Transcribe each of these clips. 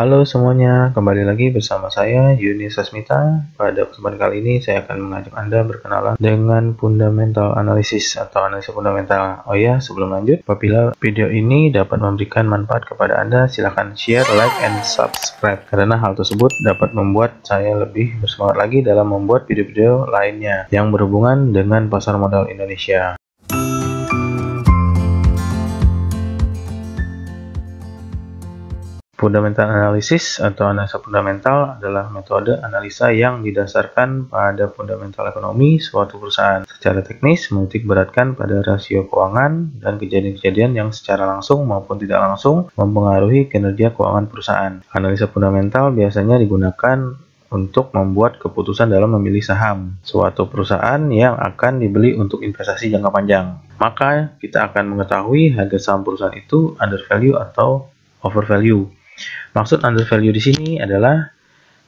Halo semuanya, kembali lagi bersama saya Yuni Sasmita. Pada kesempatan kali ini saya akan mengajak Anda berkenalan dengan fundamental analysis atau analisa fundamental. Oh ya, sebelum lanjut, apabila video ini dapat memberikan manfaat kepada Anda, silakan share, like, and subscribe. Karena hal tersebut dapat membuat saya lebih bersemangat lagi dalam membuat video-video lainnya yang berhubungan dengan pasar modal Indonesia. Fundamental analysis atau analisa fundamental adalah metode analisa yang didasarkan pada fundamental ekonomi suatu perusahaan. Secara teknis, menitik beratkan pada rasio keuangan dan kejadian-kejadian yang secara langsung maupun tidak langsung mempengaruhi kinerja keuangan perusahaan. Analisa fundamental biasanya digunakan untuk membuat keputusan dalam memilih saham suatu perusahaan yang akan dibeli untuk investasi jangka panjang. Maka kita akan mengetahui harga saham perusahaan itu undervalue atau overvalue. Maksud undervalue di sini adalah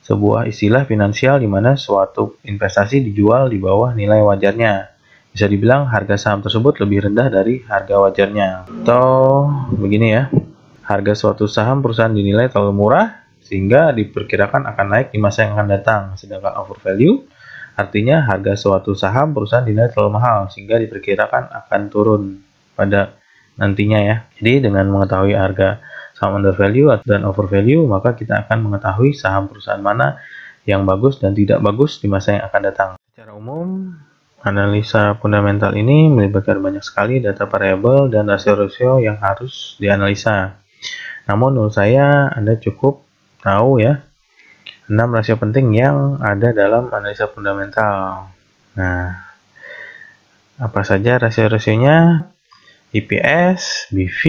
sebuah istilah finansial di mana suatu investasi dijual di bawah nilai wajarnya. Bisa dibilang harga saham tersebut lebih rendah dari harga wajarnya. Atau begini ya, harga suatu saham perusahaan dinilai terlalu murah sehingga diperkirakan akan naik di masa yang akan datang. Sedangkan overvalue artinya harga suatu saham perusahaan dinilai terlalu mahal sehingga diperkirakan akan turun pada nantinya ya. Jadi dengan mengetahui harga saham undervalue dan overvalue, maka kita akan mengetahui saham perusahaan mana yang bagus dan tidak bagus di masa yang akan datang. Secara umum, analisa fundamental ini melibatkan banyak sekali data variabel dan rasio-rasio yang harus dianalisa. Namun menurut saya Anda cukup tahu ya 6 rasio penting yang ada dalam analisa fundamental. Nah, apa saja rasio-rasionya? EPS, BV,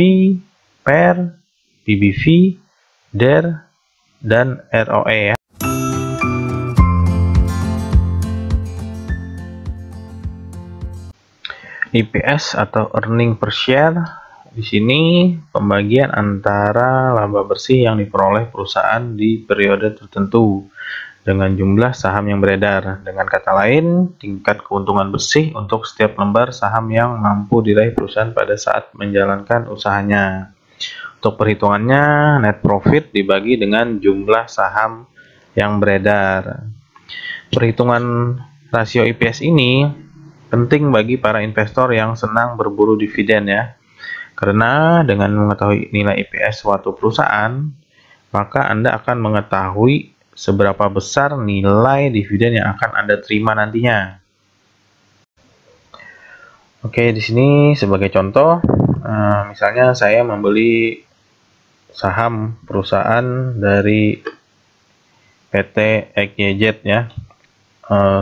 PER, PBV, DER, dan ROE ya. EPS atau earning per share di sini pembagian antara laba bersih yang diperoleh perusahaan di periode tertentu dengan jumlah saham yang beredar. Dengan kata lain, tingkat keuntungan bersih untuk setiap lembar saham yang mampu diraih perusahaan pada saat menjalankan usahanya. Untuk perhitungannya, net profit dibagi dengan jumlah saham yang beredar. Perhitungan rasio EPS ini penting bagi para investor yang senang berburu dividen ya. Karena dengan mengetahui nilai EPS suatu perusahaan, maka Anda akan mengetahui seberapa besar nilai dividen yang akan Anda terima nantinya. Oke, di sini sebagai contoh, misalnya saya membeli saham perusahaan dari PT XYZ ya,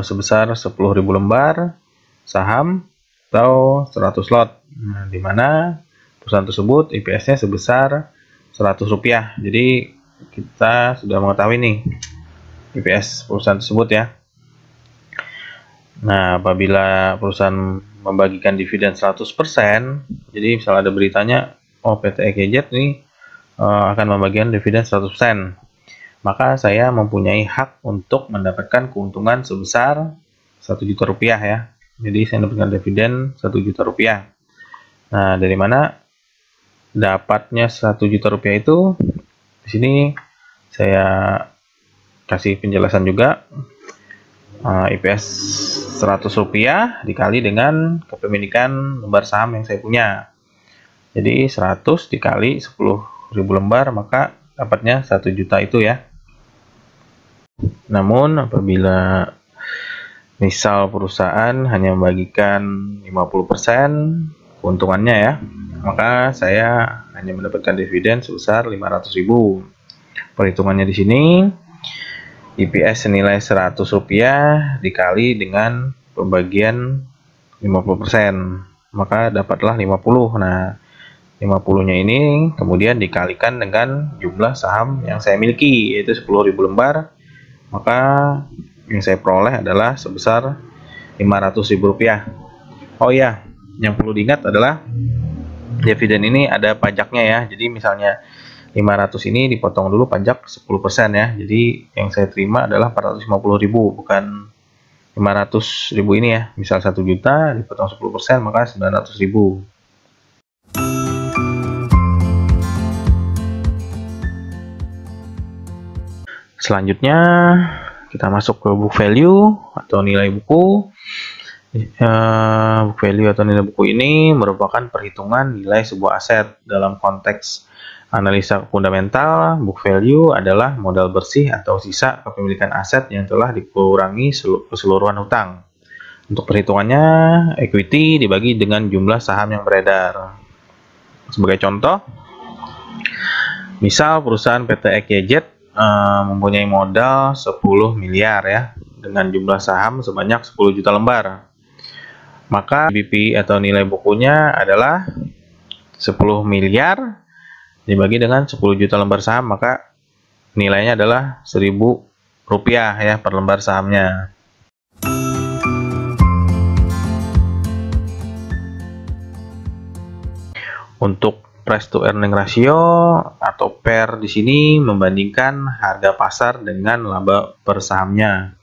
sebesar 10.000 lembar saham atau 100 lot. Nah, di mana perusahaan tersebut EPS-nya sebesar Rp100. Jadi kita sudah mengetahui nih EPS perusahaan tersebut ya. Nah, apabila perusahaan membagikan dividen 100%, jadi misalnya ada beritanya, oh PT XYZ ini akan membagikan dividen 100%, maka saya mempunyai hak untuk mendapatkan keuntungan sebesar Rp1.000.000 ya. Jadi saya mendapatkan dividen Rp1.000.000. Nah, dari mana dapatnya Rp1.000.000 itu? Di sini saya kasih penjelasan juga. EPS Rp100 dikali dengan kepemilikan lembar saham yang saya punya. Jadi 100 dikali 10.000 lembar, maka dapatnya 1 juta itu ya. Namun apabila misal perusahaan hanya membagikan 50% keuntungannya ya, maka saya hanya mendapatkan dividen sebesar 500.000. Perhitungannya di sini EPS senilai Rp100 dikali dengan pembagian 50%, maka dapatlah 50. Nah, 50-nya ini kemudian dikalikan dengan jumlah saham yang saya miliki, yaitu 10.000 lembar, maka yang saya peroleh adalah sebesar Rp500.000. Oh ya, yang perlu diingat adalah dividen ini ada pajaknya ya. Jadi misalnya 500 ini dipotong dulu pajak 10% ya. Jadi yang saya terima adalah 450.000, bukan 500.000 ini ya. Misal 1 juta dipotong 10%, maka 900.000. Selanjutnya kita masuk ke book value atau nilai buku. Book value atau nilai buku ini merupakan perhitungan nilai sebuah aset. Dalam konteks analisa fundamental, book value adalah modal bersih atau sisa kepemilikan aset yang telah dikurangi keseluruhan hutang. Untuk perhitungannya, equity dibagi dengan jumlah saham yang beredar. Sebagai contoh, misal perusahaan PT EKZ mempunyai modal 10 miliar ya, dengan jumlah saham sebanyak 10 juta lembar. Maka PBP atau nilai bukunya adalah 10 miliar dibagi dengan 10 juta lembar saham, maka nilainya adalah 1.000 rupiah ya per lembar sahamnya. Untuk price to earning ratio atau PER di sini membandingkan harga pasar dengan laba per sahamnya.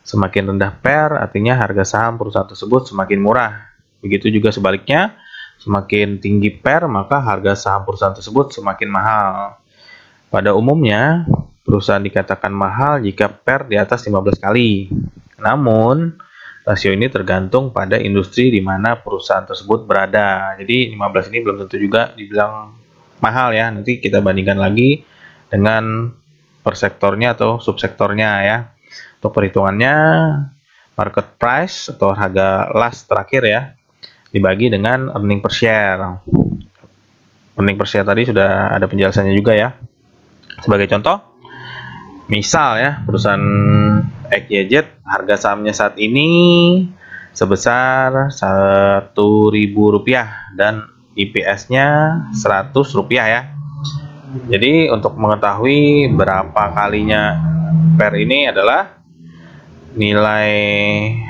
Semakin rendah PER artinya harga saham perusahaan tersebut semakin murah. Begitu juga sebaliknya, semakin tinggi PER maka harga saham perusahaan tersebut semakin mahal. Pada umumnya, perusahaan dikatakan mahal jika PER di atas 15 kali. Namun, rasio ini tergantung pada industri di mana perusahaan tersebut berada. Jadi 15 ini belum tentu juga dibilang mahal ya. Nanti kita bandingkan lagi dengan per sektornya atau subsektornya ya. Untuk perhitungannya, market price atau harga last terakhir ya dibagi dengan earning per share. Earning per share tadi sudah ada penjelasannya juga ya. Sebagai contoh, misal ya perusahaan EKZ harga sahamnya saat ini sebesar Rp1.000 dan EPS-nya Rp100 ya. Jadi untuk mengetahui berapa kalinya PER ini adalah nilai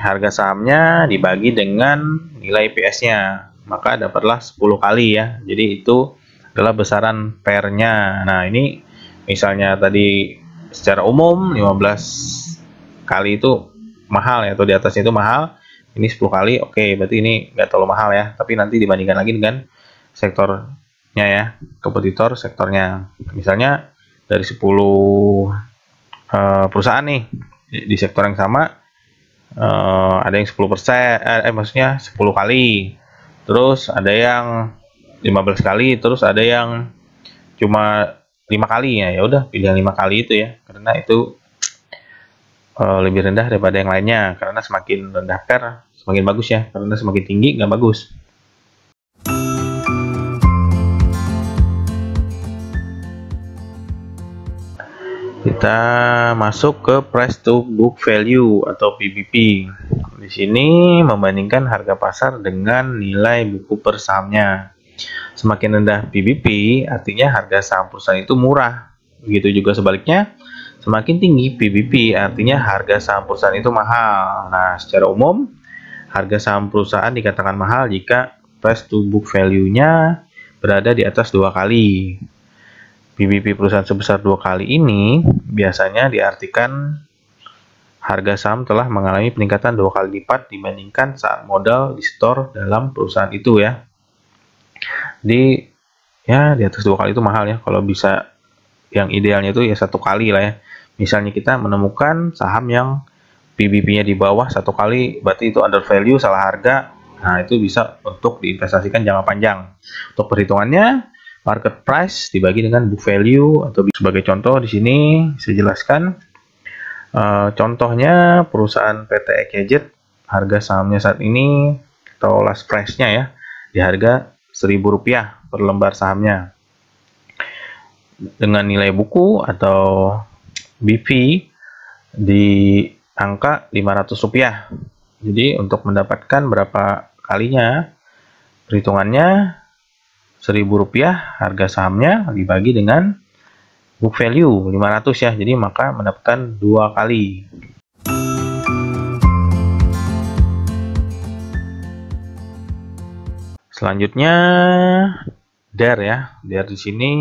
harga sahamnya dibagi dengan nilai EPS-nya, maka dapatlah 10 kali ya. Jadi itu adalah besaran PER-nya. Nah, ini misalnya tadi secara umum 15 kali itu mahal ya, atau di atasnya itu mahal. Ini 10 kali, oke, berarti ini nggak terlalu mahal ya. Tapi nanti dibandingkan lagi dengan sektornya ya, kompetitor sektornya. Misalnya dari 10 perusahaan nih di sektor yang sama, ada yang 10%, maksudnya 10 kali, terus ada yang 15 kali, terus ada yang cuma 5 kali ya. Ya udah pilih yang 5 kali itu ya, karena itu lebih rendah daripada yang lainnya. Karena semakin rendah PER semakin bagus ya, karena semakin tinggi nggak bagus. Kita masuk ke price to book value atau PBP. Di sini membandingkan harga pasar dengan nilai buku per sahamnya. Semakin rendah PBP artinya harga saham perusahaan itu murah. Begitu juga sebaliknya, semakin tinggi PBP artinya harga saham perusahaan itu mahal. Nah, secara umum harga saham perusahaan dikatakan mahal jika price to book value-nya berada di atas 2 kali. PBP perusahaan sebesar 2 kali ini biasanya diartikan harga saham telah mengalami peningkatan 2 kali lipat dibandingkan saat modal di-store dalam perusahaan itu ya. Di atas 2 kali itu mahal ya. Kalau bisa yang idealnya itu ya 1 kali lah ya. Misalnya kita menemukan saham yang PBP-nya di bawah 1 kali, berarti itu under value, salah harga. Nah, itu bisa untuk diinvestasikan jangka panjang. Untuk perhitungannya, market price dibagi dengan book value, atau sebagai contoh di sini saya jelaskan. Contohnya perusahaan PT EKZ, harga sahamnya saat ini atau last price-nya ya di harga Rp1.000 per lembar sahamnya. Dengan nilai buku atau BP di angka Rp500. Jadi untuk mendapatkan berapa kalinya, perhitungannya Rp1.000 harga sahamnya dibagi dengan book value 500 ya. Jadi maka mendapatkan 2 kali. Selanjutnya DER ya. DER di sini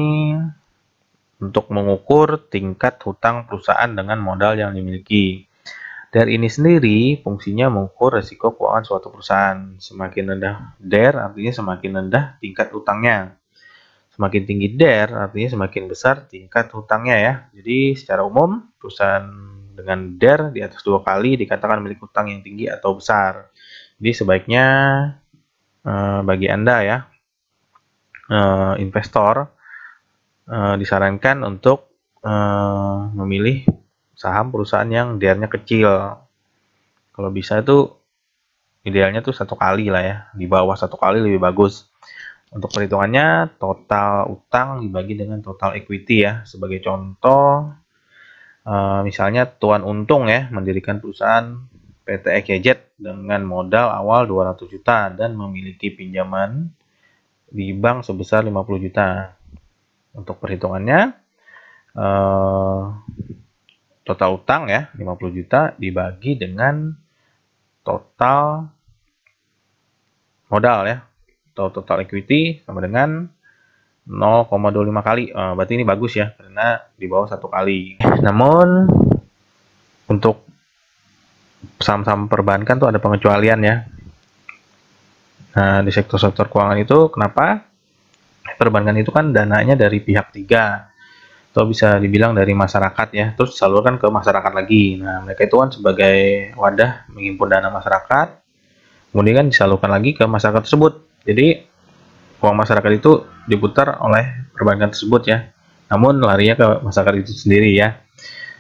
untuk mengukur tingkat hutang perusahaan dengan modal yang dimiliki. DER ini sendiri fungsinya mengukur risiko keuangan suatu perusahaan. Semakin rendah DER artinya semakin rendah tingkat utangnya. Semakin tinggi DER artinya semakin besar tingkat hutangnya ya. Jadi secara umum perusahaan dengan DER di atas 2 kali dikatakan memiliki hutang yang tinggi atau besar. Jadi sebaiknya bagi Anda ya, investor, disarankan untuk memilih saham perusahaan yang DER-nya kecil. Kalau bisa itu idealnya tuh 1 kali lah ya, di bawah 1 kali lebih bagus. Untuk perhitungannya, total utang dibagi dengan total equity ya. Sebagai contoh, misalnya Tuan Untung ya mendirikan perusahaan PT EKZ dengan modal awal 200 juta dan memiliki pinjaman di bank sebesar 50 juta. Untuk perhitungannya, total utang ya 50 juta dibagi dengan total modal ya, atau total equity sama dengan 0,25 kali. Berarti ini bagus ya, karena di bawah 1 kali. Namun untuk saham-saham perbankan tuh ada pengecualian ya. Nah, di sektor-sektor keuangan itu kenapa? Perbankan itu kan dananya dari pihak ketiga, atau bisa dibilang dari masyarakat ya, terus disalurkan ke masyarakat lagi. Nah, mereka itu kan sebagai wadah menghimpun dana masyarakat, kemudian kan disalurkan lagi ke masyarakat tersebut. Jadi uang masyarakat itu diputar oleh perbankan tersebut ya, namun larinya ke masyarakat itu sendiri ya.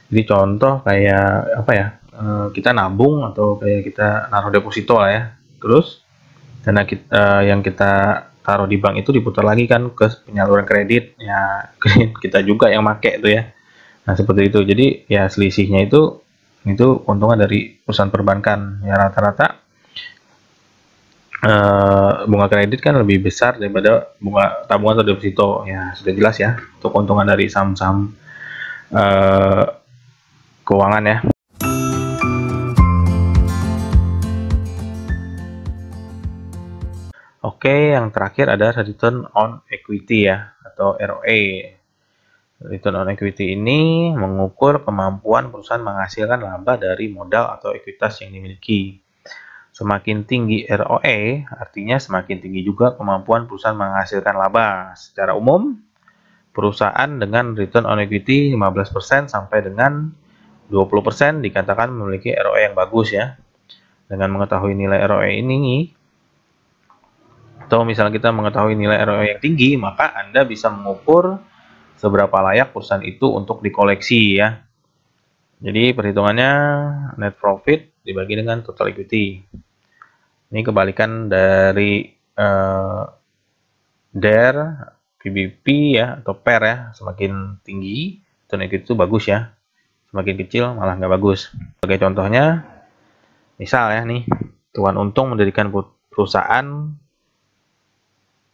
Jadi contoh kayak apa ya, kita nabung atau kayak kita naruh deposito lah ya, terus dana kita, yang kita taruh di bank itu diputar lagi kan ke penyaluran kredit ya, kita juga yang make itu ya. Nah seperti itu. Jadi ya selisihnya itu keuntungan dari perusahaan perbankan ya. Rata-rata bunga kredit kan lebih besar daripada bunga tabungan atau deposito ya, sudah jelas ya untuk keuntungan dari saham-saham keuangan ya. Oke, yang terakhir ada return on equity ya, atau ROE. Return on equity ini mengukur kemampuan perusahaan menghasilkan laba dari modal atau ekuitas yang dimiliki. Semakin tinggi ROE, artinya semakin tinggi juga kemampuan perusahaan menghasilkan laba. Secara umum, perusahaan dengan return on equity 15% sampai dengan 20% dikatakan memiliki ROE yang bagus ya. Dengan mengetahui nilai ROE ini, atau misalnya kita mengetahui nilai ROE yang tinggi, maka Anda bisa mengukur seberapa layak perusahaan itu untuk dikoleksi ya. Jadi perhitungannya net profit dibagi dengan total equity. Ini kebalikan dari DER, PBP ya, atau PER ya. Semakin tinggi return on equity itu bagus ya, semakin kecil malah nggak bagus. Sebagai contohnya, misal ya nih, Tuan Untung mendirikan perusahaan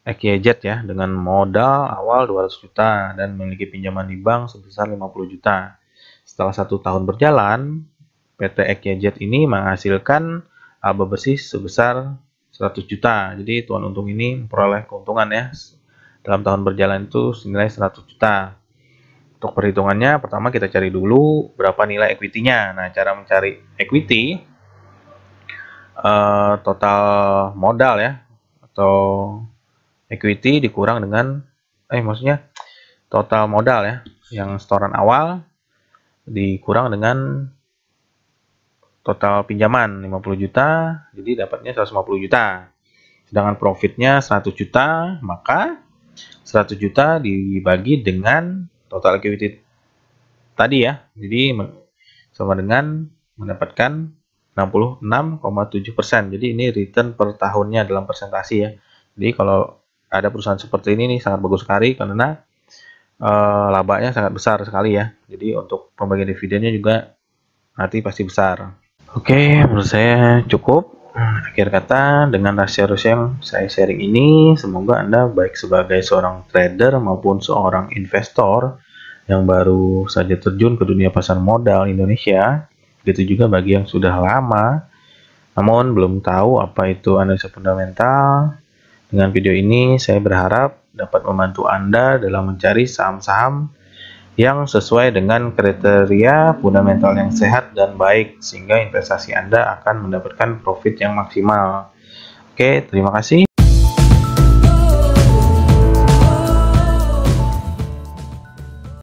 EKZ ya dengan modal awal 200 juta dan memiliki pinjaman di bank sebesar 50 juta. Setelah 1 tahun berjalan, PT EKZ ini menghasilkan laba bersih sebesar 100 juta. Jadi Tuan Untung ini memperoleh keuntungan ya dalam tahun berjalan itu senilai 100 juta. Untuk perhitungannya, pertama kita cari dulu berapa nilai equity-nya. Nah, cara mencari equity, total modal ya, atau equity dikurang dengan maksudnya total modal ya, yang setoran awal dikurang dengan total pinjaman 50 juta, jadi dapatnya 150 juta. Sedangkan profitnya 100 juta, maka 100 juta dibagi dengan total equity tadi ya. Jadi sama dengan mendapatkan 66,7%. Jadi ini return per tahunnya dalam persentase ya. Jadi kalau ada perusahaan seperti ini nih sangat bagus sekali karena labanya sangat besar sekali ya. Jadi untuk pembagian dividennya juga nanti pasti besar. Oke, menurut saya cukup. Akhir kata, dengan rasio-rasio yang saya sharing ini, semoga Anda baik sebagai seorang trader maupun seorang investor yang baru saja terjun ke dunia pasar modal Indonesia, begitu juga bagi yang sudah lama namun belum tahu apa itu analisa fundamental. Dengan video ini, saya berharap dapat membantu Anda dalam mencari saham-saham yang sesuai dengan kriteria fundamental yang sehat dan baik, sehingga investasi Anda akan mendapatkan profit yang maksimal. Oke, terima kasih.